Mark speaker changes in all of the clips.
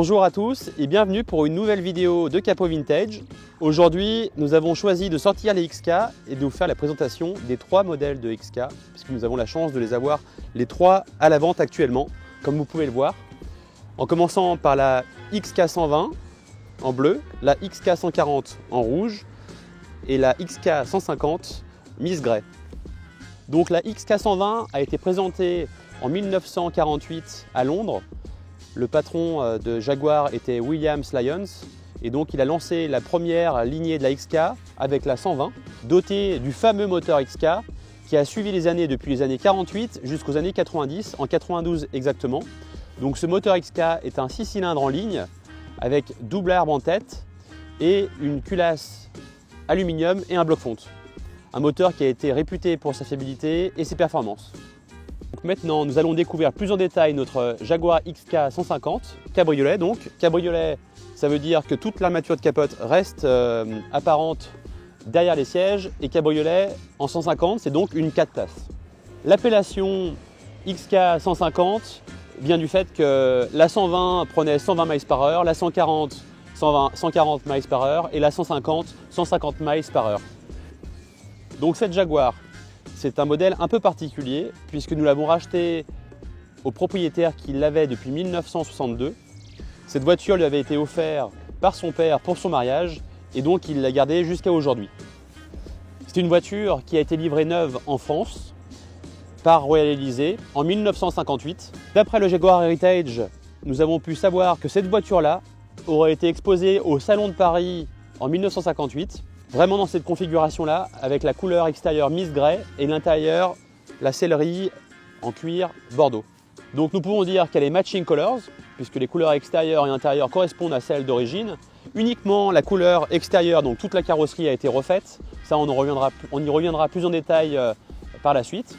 Speaker 1: Bonjour à tous et bienvenue pour une nouvelle vidéo de Capot Vintage. Aujourd'hui, nous avons choisi de sortir les XK et de vous faire la présentation des 3 modèles de XK, puisque nous avons la chance de les avoir les 3 à la vente actuellement, comme vous pouvez le voir. En commençant par la XK 120 en bleu, la XK 140 en rouge et la XK 150 Miss Grey. Donc la XK 120 a été présentée en 1948 à Londres. Le patron de Jaguar était Williams Lyons et donc il a lancé la première lignée de la XK avec la 120, dotée du fameux moteur XK qui a suivi les années depuis les années 48 jusqu'aux années 90, en 92 exactement. Donc ce moteur XK est un 6 cylindres en ligne avec double arbre en tête et une culasse aluminium et un bloc fonte. Un moteur qui a été réputé pour sa fiabilité et ses performances. Donc maintenant, nous allons découvrir plus en détail notre Jaguar XK 150 cabriolet. Donc cabriolet, ça veut dire que toute l'armature de capote reste apparente derrière les sièges, et cabriolet en 150, c'est donc une 4 places. L'appellation XK 150 vient du fait que la 120 prenait 120 miles par heure, la 140 140 miles par heure et la 150 150 miles par heure. Donc cette Jaguar, c'est un modèle un peu particulier puisque nous l'avons racheté au propriétaire qui l'avait depuis 1962. Cette voiture lui avait été offerte par son père pour son mariage et donc il l'a gardée jusqu'à aujourd'hui. C'est une voiture qui a été livrée neuve en France par Royal Élysée en 1958. D'après le Jaguar Heritage, nous avons pu savoir que cette voiture-là aurait été exposée au Salon de Paris en 1958. Vraiment dans cette configuration-là, avec la couleur extérieure Miss Grey et l'intérieur, la sellerie en cuir bordeaux. Donc nous pouvons dire qu'elle est matching colors, puisque les couleurs extérieures et intérieures correspondent à celles d'origine. Uniquement la couleur extérieure, donc toute la carrosserie a été refaite. Ça, on y reviendra plus en détail par la suite.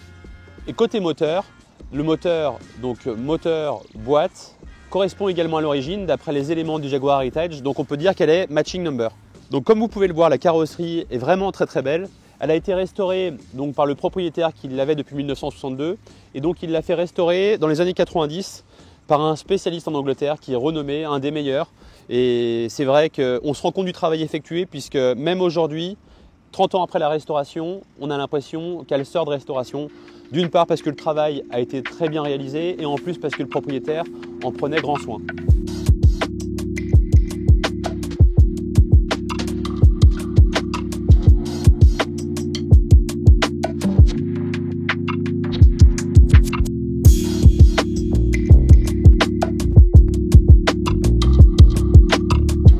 Speaker 1: Et côté moteur, le moteur, donc moteur boîte, correspond également à l'origine d'après les éléments du Jaguar Heritage. Donc on peut dire qu'elle est matching number. Donc comme vous pouvez le voir, la carrosserie est vraiment très belle. Elle a été restaurée donc, par le propriétaire qui l'avait depuis 1962 et donc il l'a fait restaurer dans les années 90 par un spécialiste en Angleterre qui est renommé, un des meilleurs. Et c'est vrai qu'on se rend compte du travail effectué puisque même aujourd'hui, 30 ans après la restauration, on a l'impression qu'elle sort de restauration. D'une part parce que le travail a été très bien réalisé et en plus parce que le propriétaire en prenait grand soin.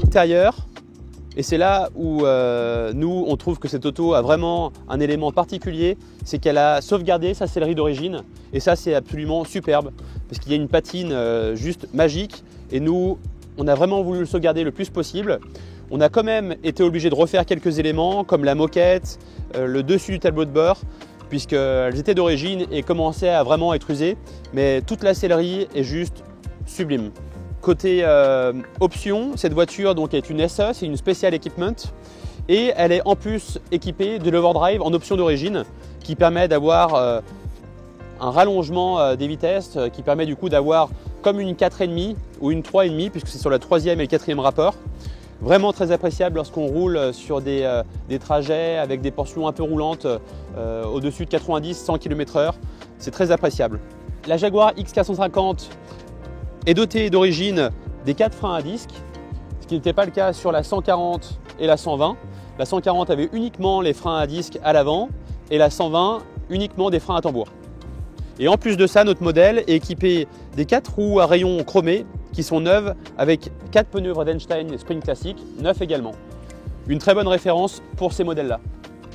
Speaker 1: Intérieur, et c'est là où nous on trouve que cette auto a vraiment un élément particulier, c'est qu'elle a sauvegardé sa sellerie d'origine et ça c'est absolument superbe parce qu'il y a une patine juste magique et nous on a vraiment voulu le sauvegarder le plus possible. On a quand même été obligé de refaire quelques éléments comme la moquette, le dessus du tableau de bord puisqu'elles étaient d'origine et commençaient à vraiment être usées, mais toute la sellerie est juste sublime. Côté option, cette voiture donc, est une SE, c'est une Special Equipment et elle est en plus équipée de l'overdrive en option d'origine qui permet d'avoir un rallongement des vitesses qui permet du coup d'avoir comme une 4,5 ou une 3,5 puisque c'est sur la 3e et le 4e rapport. Vraiment très appréciable lorsqu'on roule sur des trajets avec des portions un peu roulantes au-dessus de 90-100 km/h. C'est très appréciable. La Jaguar XK 150 est dotée d'origine des 4 freins à disque, ce qui n'était pas le cas sur la 140 et la 120. La 140 avait uniquement les freins à disque à l'avant et la 120 uniquement des freins à tambour. Et en plus de ça, notre modèle est équipé des 4 roues à rayons chromés qui sont neuves avec 4 pneus Vriedenstein Sprint Classic, neufs également. Une très bonne référence pour ces modèles-là.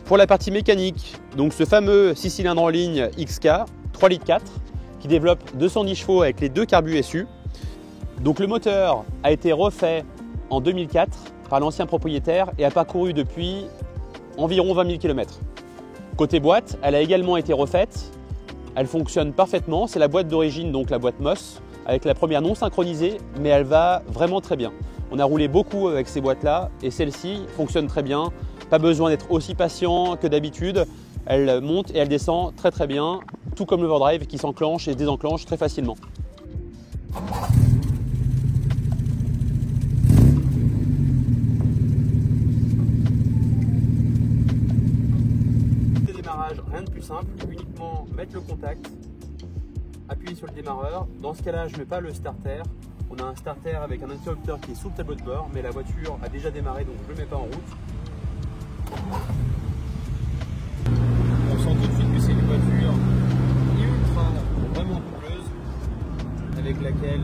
Speaker 1: Pour la partie mécanique, donc ce fameux 6 cylindres en ligne XK, 3,4 litres, qui développe 210 chevaux avec les 2 carbus SU. Donc le moteur a été refait en 2004 par l'ancien propriétaire et a parcouru depuis environ 20 000 km. Côté boîte, elle a également été refaite. Elle fonctionne parfaitement. C'est la boîte d'origine, donc la boîte Moss, avec la première non synchronisée, mais elle va vraiment très bien. On a roulé beaucoup avec ces boîtes-là et celle-ci fonctionne très bien. Pas besoin d'être aussi patient que d'habitude. Elle monte et elle descend très bien, tout comme l'overdrive qui s'enclenche et se désenclenche très facilement. simple, uniquement mettre le contact, appuyer sur le démarreur. Dans ce cas-là, je ne mets pas le starter. On a un starter avec un interrupteur qui est sous le tableau de bord, mais la voiture a déjà démarré, donc je ne le mets pas en route. On sent tout de suite que c'est une voiture ultra, vraiment coupleuse, avec laquelle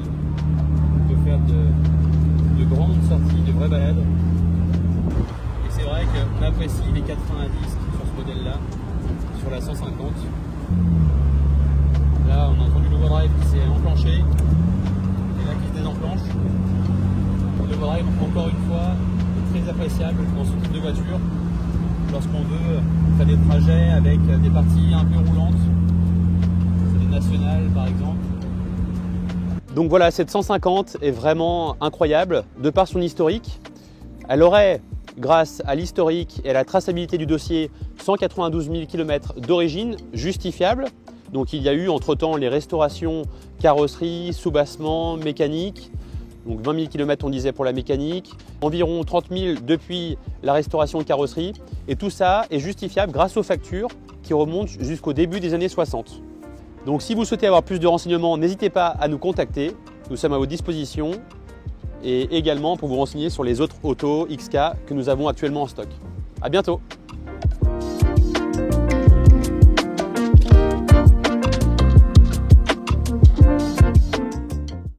Speaker 1: on peut faire de grandes sorties, de vraies balades. Et c'est vrai qu'on apprécie les 90 sur ce modèle-là, sur la 150. Là, on a entendu le overdrive qui s'est enclenché, et là qui se désenclenche. Le overdrive, encore une fois, est très appréciable dans ce type de voiture, lorsqu'on veut faire des trajets avec des parties un peu roulantes, des nationales par exemple. Donc voilà, cette 150 est vraiment incroyable de par son historique. Elle aurait, grâce à l'historique et à la traçabilité du dossier, 192 000 km d'origine justifiable. Donc il y a eu entre-temps les restaurations carrosserie, soubassement, mécanique. Donc 20 000 km on disait pour la mécanique, environ 30 000 depuis la restauration de carrosserie. Et tout ça est justifiable grâce aux factures qui remontent jusqu'au début des années 60. Donc si vous souhaitez avoir plus de renseignements, n'hésitez pas à nous contacter. Nous sommes à votre disposition et également pour vous renseigner sur les autres autos XK que nous avons actuellement en stock. À bientôt!